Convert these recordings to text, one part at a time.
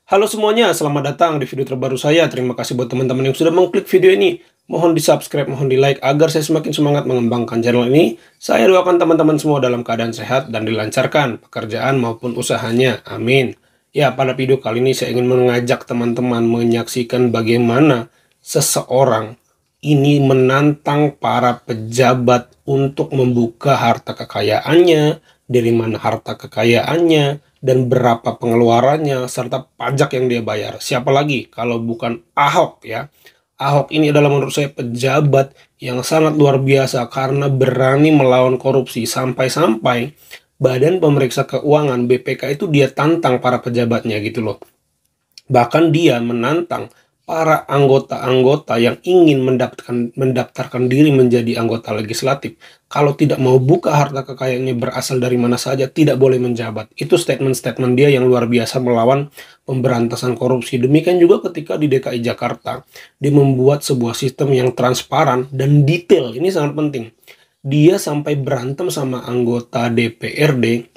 Halo semuanya, selamat datang di video terbaru saya. Terima kasih buat teman-teman yang sudah mengklik video ini. Mohon di subscribe, mohon di like agar saya semakin semangat mengembangkan channel ini. Saya doakan teman-teman semua dalam keadaan sehat dan dilancarkan pekerjaan maupun usahanya. Amin. Ya, pada video kali ini saya ingin mengajak teman-teman menyaksikan bagaimana seseorang ini menantang para pejabat untuk membuka harta kekayaannya, dari mana harta kekayaannya, dan berapa pengeluarannya, serta pajak yang dia bayar. Siapa lagi kalau bukan Ahok ya. Ahok ini adalah menurut saya pejabat yang sangat luar biasa karena berani melawan korupsi. Sampai-sampai Badan Pemeriksa Keuangan BPK itu dia tantang para pejabatnya gitu loh. Bahkan dia menantang para anggota-anggota yang ingin mendaftarkan diri menjadi anggota legislatif. Kalau tidak mau buka harta kekayaannya berasal dari mana saja, tidak boleh menjabat. Itu statement-statement dia yang luar biasa melawan pemberantasan korupsi. Demikian juga ketika di DKI Jakarta, dia membuat sebuah sistem yang transparan dan detail. Ini sangat penting. Dia sampai berantem sama anggota DPRD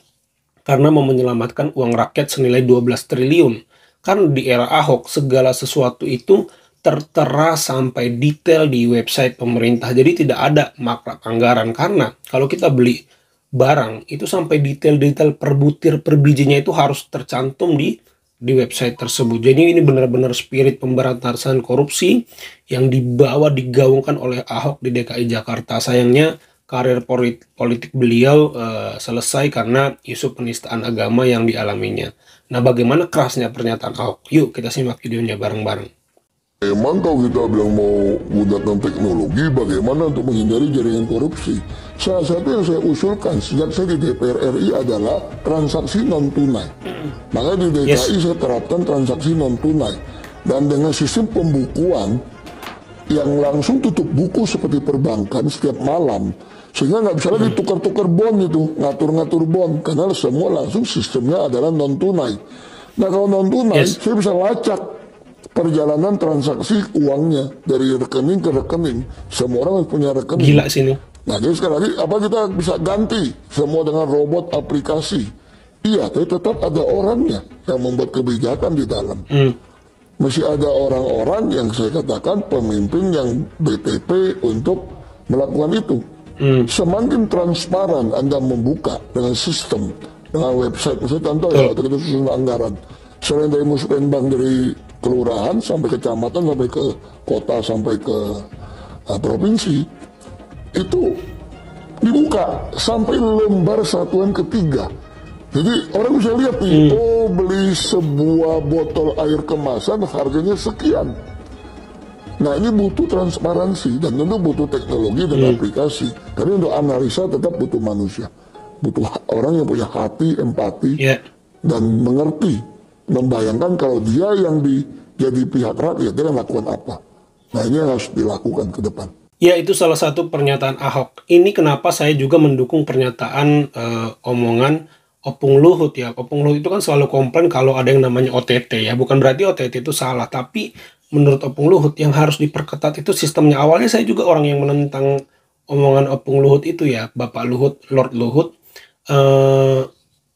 karena mau menyelamatkan uang rakyat senilai 12 triliun. Karena di era Ahok segala sesuatu itu tertera sampai detail di website pemerintah. Jadi tidak ada maklab anggaran. Karena kalau kita beli barang itu sampai detail-detail per butir per bijinya itu harus tercantum di website tersebut. Jadi ini benar-benar spirit pemberantasan korupsi yang digaungkan oleh Ahok di DKI Jakarta. Sayangnya karir politik beliau selesai karena isu penistaan agama yang dialaminya. Nah, bagaimana kerasnya pernyataan Ahok? Yuk kita simak videonya bareng-bareng. Memang kalau kita bilang mau menggunakan teknologi, bagaimana untuk menghindari jaringan korupsi? Salah satu yang saya usulkan sejak saya di DPR RI adalah transaksi non-tunai. Maka di DKI saya terapkan transaksi non-tunai. Dan dengan sistem pembukuan yang langsung tutup buku seperti perbankan setiap malam. Sehingga nggak bisa lagi tukar-tukar bond itu, ngatur-ngatur bond. Karena semua langsung sistemnya adalah non-tunai. Nah kalau non-tunai, saya bisa lacak perjalanan transaksi uangnya dari rekening ke rekening. Semua orang harus punya rekening. Gila sini. Nah jadi sekali lagi, apa kita bisa ganti semua dengan robot aplikasi? Iya, tapi tetap ada orangnya yang membuat kebijakan di dalam. Masih ada orang-orang yang saya katakan pemimpin yang BTP untuk melakukan itu. Semakin transparan Anda membuka dengan sistem, dengan website, misalnya contoh ya, waktu kita susun anggaran, selain dari musrenbang dari kelurahan sampai kecamatan, sampai ke kota, sampai ke provinsi, itu dibuka sampai lembar satuan ketiga. Jadi orang bisa lihat nih, oh beli sebuah botol air kemasan harganya sekian. Nah ini butuh transparansi dan tentu butuh teknologi dan aplikasi. Karena untuk analisa tetap butuh manusia. Butuh orang yang punya hati, empati, dan mengerti. Membayangkan kalau dia yang jadi pihak rakyat, dia akan lakukan apa. Nah ini harus dilakukan ke depan. Ya, itu salah satu pernyataan Ahok. Ini kenapa saya juga mendukung pernyataan omongan Opung Luhut ya. Opung Luhut itu kan selalu komplain kalau ada yang namanya OTT ya. Bukan berarti OTT itu salah, tapi menurut Opung Luhut yang harus diperketat itu sistemnya. Awalnya saya juga orang yang menentang omongan Opung Luhut itu ya, Bapak Luhut, Lord Luhut.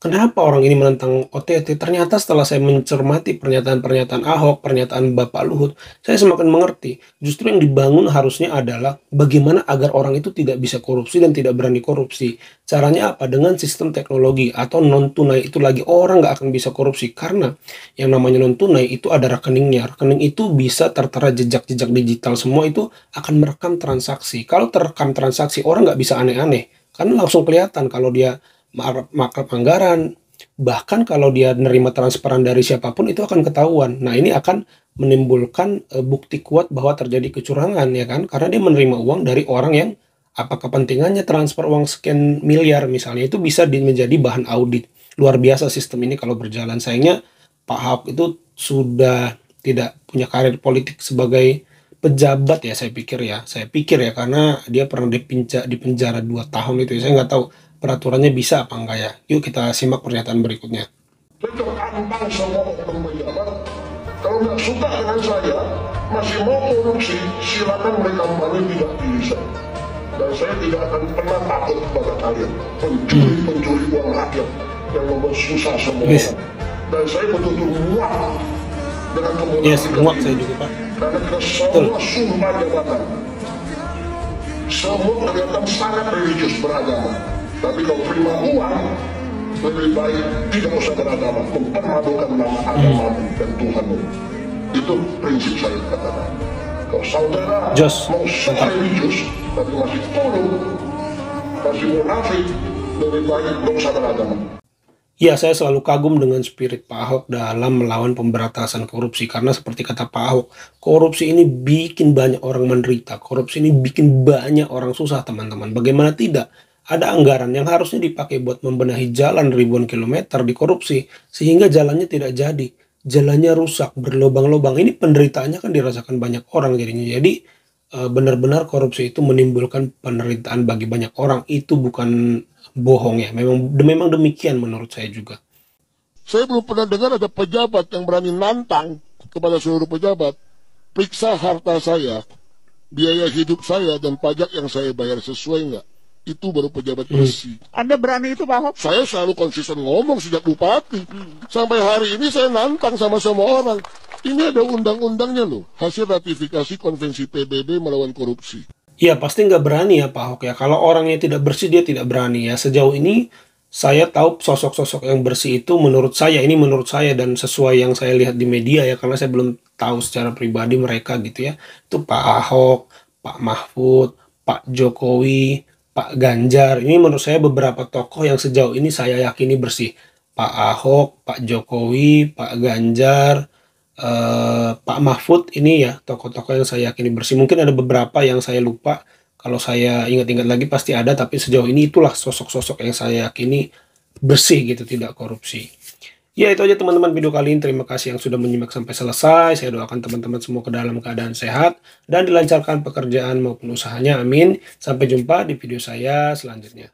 Kenapa orang ini menentang OTT? Ternyata setelah saya mencermati pernyataan-pernyataan Ahok, pernyataan Bapak Luhut, saya semakin mengerti. Justru yang dibangun harusnya adalah bagaimana agar orang itu tidak bisa korupsi dan tidak berani korupsi. Caranya apa? Dengan sistem teknologi atau non-tunai itu lagi orang nggak akan bisa korupsi. Karena yang namanya non-tunai itu ada rekeningnya. Rekening itu bisa tertera jejak-jejak digital. Semua itu akan merekam transaksi. Kalau terekam transaksi, orang nggak bisa aneh-aneh. Karena langsung kelihatan kalau dia maklab anggaran, bahkan kalau dia nerima transparan dari siapapun itu akan ketahuan. Nah ini akan menimbulkan bukti kuat bahwa terjadi kecurangan ya kan, karena dia menerima uang dari orang yang apa kepentingannya transfer uang sekian miliar misalnya, itu bisa menjadi bahan audit. Luar biasa sistem ini kalau berjalan. Sayangnya Pak Ahok itu sudah tidak punya karir politik sebagai pejabat ya, saya pikir ya, karena dia pernah dipenjara 2 tahun itu ya. Saya nggak tahu peraturannya bisa apa enggak ya. Yuk kita simak pernyataan berikutnya. Tentang semua oknum pejabat, kalau nggak suka dengan saya, masih mau korupsi, silakan mereka kembali tidak bisa. Dan saya tidak akan pernah takut pada kalian, pencuri uang rakyat yang membuat susah semua orang. Dan saya betul-betul muak Yes, muak saya juga, Pak. Karena kita semua sumpah jabatan. Semua kelihatan sangat religius beragama. Tapi kalau terima uang, lebih baik tidak usah beragama, mempermalukan nama agamamu dan Tuhanmu. Itu prinsip saya katakan. Kalau saudara mau sangat religius, tapi masih tolong, masih munafik, lebih baik tidak usah beragama. Ya, saya selalu kagum dengan spirit Pak Ahok dalam melawan pemberantasan korupsi. Karena seperti kata Pak Ahok, korupsi ini bikin banyak orang menderita. Korupsi ini bikin banyak orang susah, teman-teman. Bagaimana tidak? Ada anggaran yang harusnya dipakai buat membenahi jalan ribuan kilometer di korupsi. Sehingga jalannya tidak jadi. Jalannya rusak, berlubang-lubang. Ini penderitaannya kan dirasakan banyak orang jadinya. Jadi benar-benar korupsi itu menimbulkan penderitaan bagi banyak orang. Itu bukan bohong ya, memang demikian menurut saya juga. Saya belum pernah dengar ada pejabat yang berani nantang kepada seluruh pejabat, periksa harta saya, biaya hidup saya, dan pajak yang saya bayar sesuai nggak. Itu baru pejabat bersih. Anda berani itu Pak Ahok? Saya selalu konsisten ngomong sejak bupati. Sampai hari ini saya nantang sama semua orang. Ini ada undang-undangnya loh, hasil ratifikasi konvensi PBB melawan korupsi. Ya pasti nggak berani ya Pak Ahok ya. Kalau orangnya tidak bersih dia tidak berani ya. Sejauh ini saya tahu sosok-sosok yang bersih itu menurut saya, ini menurut saya dan sesuai yang saya lihat di media ya. Karena saya belum tahu secara pribadi mereka gitu ya. Itu Pak Ahok, Pak Mahfud, Pak Jokowi, Pak Ganjar. Ini menurut saya beberapa tokoh yang sejauh ini saya yakini bersih. Pak Ahok, Pak Jokowi, Pak Ganjar, Pak Mahfud, ini ya tokoh-tokoh yang saya yakini bersih. Mungkin ada beberapa yang saya lupa, kalau saya ingat-ingat lagi pasti ada, tapi sejauh ini itulah sosok-sosok yang saya yakini bersih gitu, tidak korupsi. Ya itu aja teman-teman video kali ini. Terima kasih yang sudah menyimak sampai selesai. Saya doakan teman-teman semua ke dalam keadaan sehat dan dilancarkan pekerjaan maupun usahanya, amin. Sampai jumpa di video saya selanjutnya.